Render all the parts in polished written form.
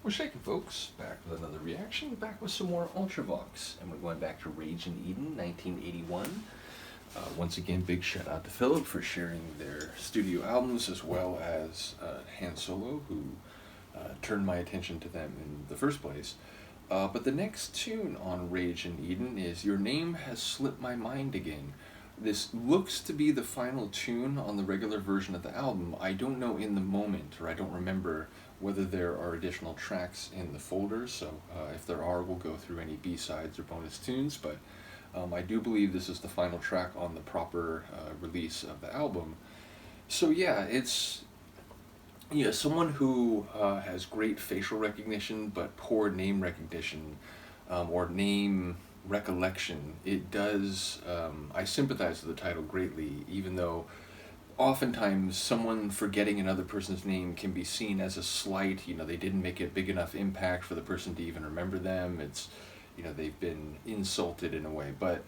We're shaking, folks. Back with another reaction. Back with some more Ultravox. And we're going back to Rage in Eden, 1981. Once again, big shout out to Philip for sharing their studio albums as well as Han Solo, who turned my attention to them in the first place. But the next tune on Rage in Eden is Your Name Has Slipped My Mind Again. This looks to be the final tune on the regular version of the album. I don't know in the moment, or I don't remember whether there are additional tracks in the folder, so if there are, we'll go through any B-sides or bonus tunes, but I do believe this is the final track on the proper release of the album. So yeah, it's someone who has great facial recognition but poor name recognition or name recollection. It does, I sympathize with the title greatly, even though oftentimes someone forgetting another person's name can be seen as a slight. They didn't make a big enough impact for the person to even remember them. It's, they've been insulted in a way. But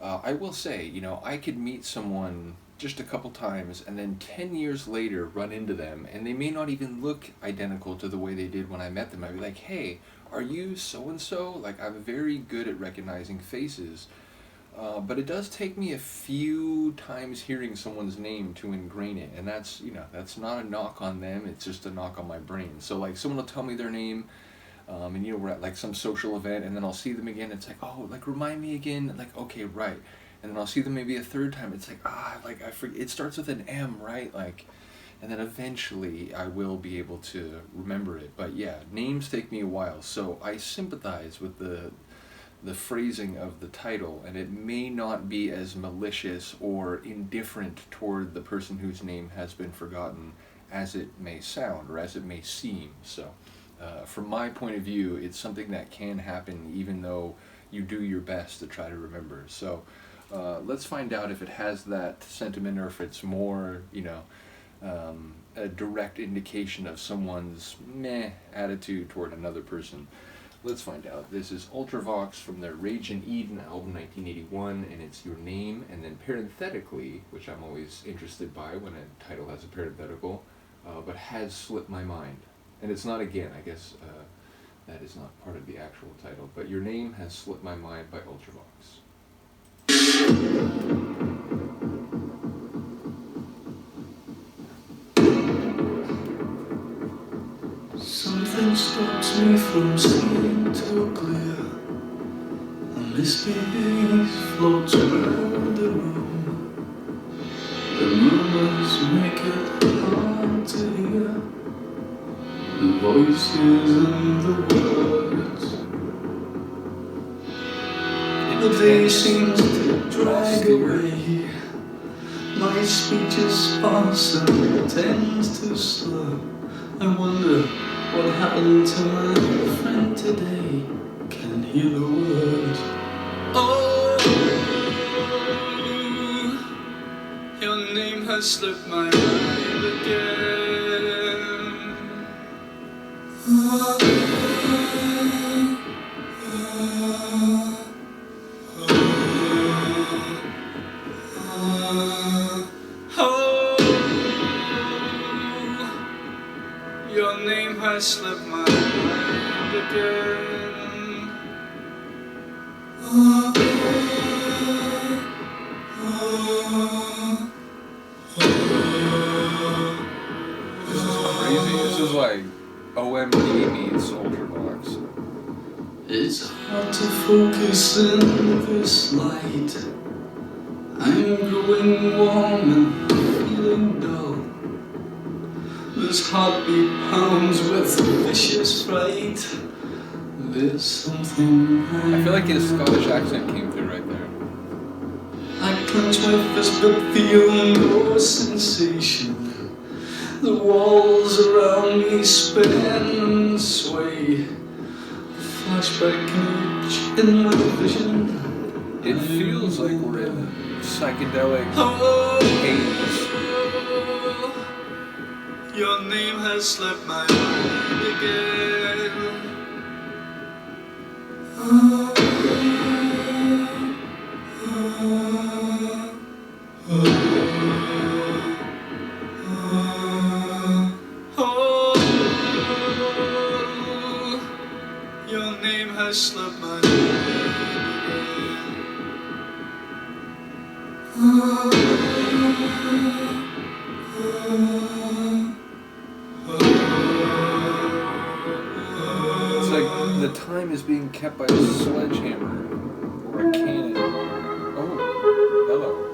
I will say, I could meet someone just a couple times and then 10 years later run into them, and they may not even look identical to the way they did when I met them. I'd be like, hey, are you so-and-so? Like, I'm very good at recognizing faces. But it does take me a few times hearing someone's name to ingrain it, and that's not a knock on them, it's just a knock on my brain. So like someone will tell me their name, and we're at like some social event, and then I'll see them again, it's like, oh, like remind me again, like, okay, right. And then I'll see them maybe a third time, it's like, I forget, it starts with an M, right? Like, and then eventually I will be able to remember it. But yeah, names take me a while, so I sympathize with the phrasing of the title, and it may not be as malicious or indifferent toward the person whose name has been forgotten as it may sound or as it may seem. So from my point of view, it's something that can happen even though you do your best to try to remember. So let's find out if it has that sentiment or if it's more, a direct indication of someone's meh attitude toward another person. Let's find out. This is Ultravox from their Rage in Eden album 1981, and it's Your Name, and then parenthetically, which I'm always interested by when a title has a parenthetical, but Has Slipped My Mind. And it's not again, I guess that is not part of the actual title, but Your Name Has Slipped My Mind by Ultravox. Something stops me from seeing too clear. A misty haze floats around the room. The murmurs make it hard to hear the voices and the words. The day seems to drag away. My speech is sparse and tends to slur. I wonder what happened to my friend today. Can't hear the words. Oh, your name has slipped my mind again. Your name has slipped my mind again. This is crazy. This is like OMD meets Ultravox. It's hard to focus in this light. I'm growing warm and feeling dull. This heartbeat pounds with vicious fright. There's something I feel like his Scottish accent came through right there. I clench my fist but feel no sensation. The walls around me spin and sway. A flashback image in my vision. It feels like we're in psychedelic haze. Your name has slipped my mind again. name has slipped my mind It's like the time is being kept by a sledgehammer or a cannon. Oh, hello.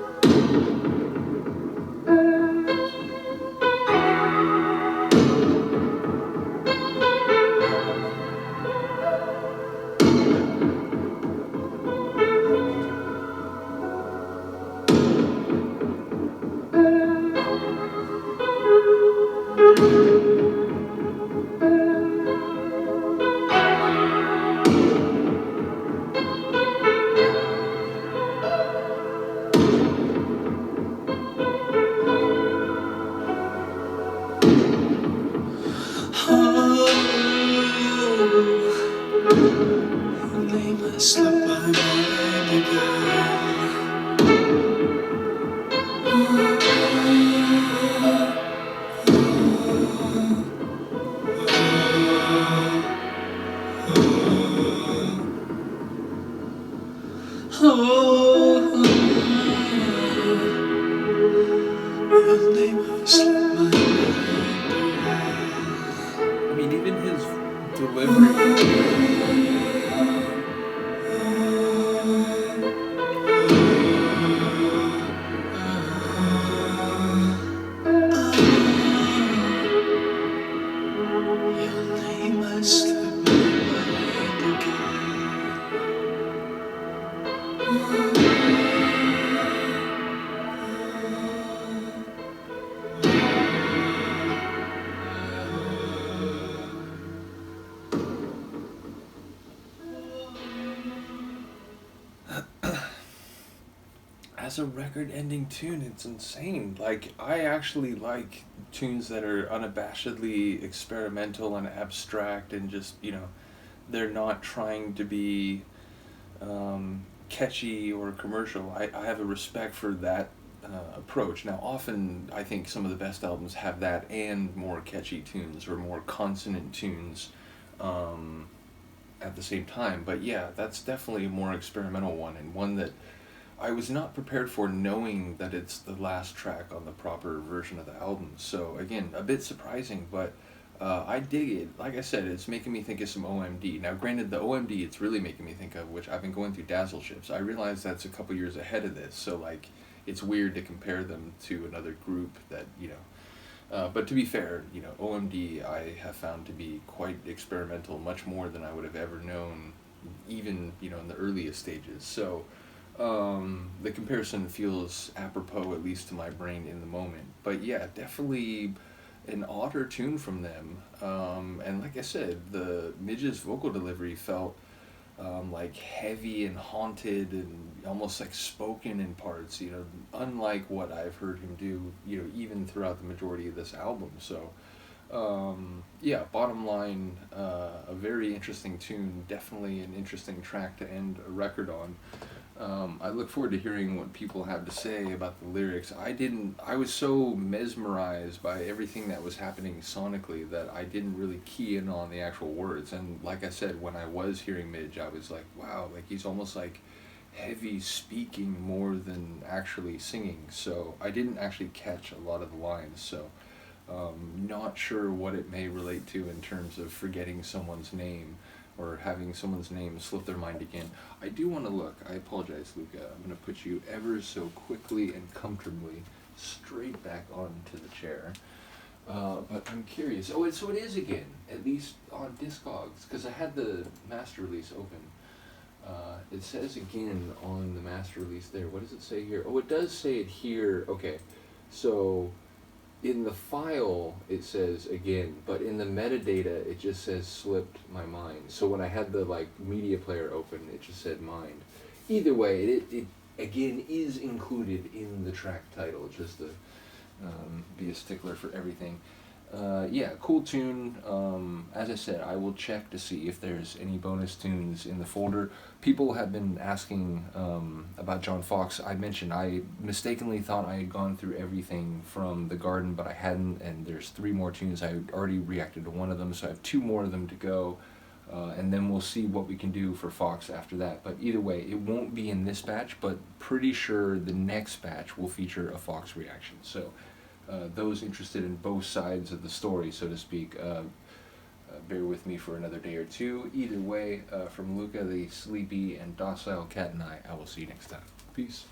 Your name has slipped my mind Your name has slipped my mind I mean, even his delivery. Your name has slipped my mind As a record-ending tune, it's insane. Like, I actually like tunes that are unabashedly experimental and abstract and just, they're not trying to be catchy or commercial. I have a respect for that approach. Now, often I think some of the best albums have that and more catchy tunes or more consonant tunes at the same time. But yeah, that's definitely a more experimental one, and one that I was not prepared for, knowing that it's the last track on the proper version of the album. So again, a bit surprising, but I dig it. Like I said, it's making me think of some OMD. Now granted, the OMD it's really making me think of, which I've been going through Dazzle Ships, I realize that's a couple years ahead of this, so like it's weird to compare them to another group that, but to be fair, OMD I have found to be quite experimental, much more than I would have ever known, even, in the earliest stages. So the comparison feels apropos, at least to my brain in the moment. But yeah, definitely an odder tune from them. And like I said, the Midge's vocal delivery felt like heavy and haunted and almost like spoken in parts, unlike what I've heard him do, even throughout the majority of this album. So yeah, bottom line, a very interesting tune, definitely an interesting track to end a record on. I look forward to hearing what people have to say about the lyrics. I was so mesmerized by everything that was happening sonically that I didn't really key in on the actual words. And like I said, when I was hearing Midge, I was like, wow, like he's almost like heavy speaking more than actually singing. So I didn't actually catch a lot of the lines. So not sure what it may relate to in terms of forgetting someone's name or having someone's name slip their mind again. I do want to look. I apologize, Luca. I'm going to put you ever so quickly and comfortably straight back onto the chair. But I'm curious. Oh, so it is again, at least on Discogs, because I had the master release open. It says again on the master release there. What does it say here? Oh, it does say it here. Okay, so in the file it says again, but in the metadata it just says slipped my mind. So when I had the media player open, it just said mind. Either way, it again is included in the track title, just to be a stickler for everything. Yeah, cool tune. As I said, I will check to see if there's any bonus tunes in the folder. People have been asking about John Fox. I mentioned I mistakenly thought I had gone through everything from The Garden, but I hadn't, and there's 3 more tunes. I already reacted to one of them, so I have 2 more of them to go. And then we'll see what we can do for Fox after that. But either way, it won't be in this batch, but pretty sure the next batch will feature a Fox reaction. So those interested in both sides of the story, so to speak, bear with me for another day or two. Either way, from Luca, the sleepy and docile cat, and I will see you next time. Peace.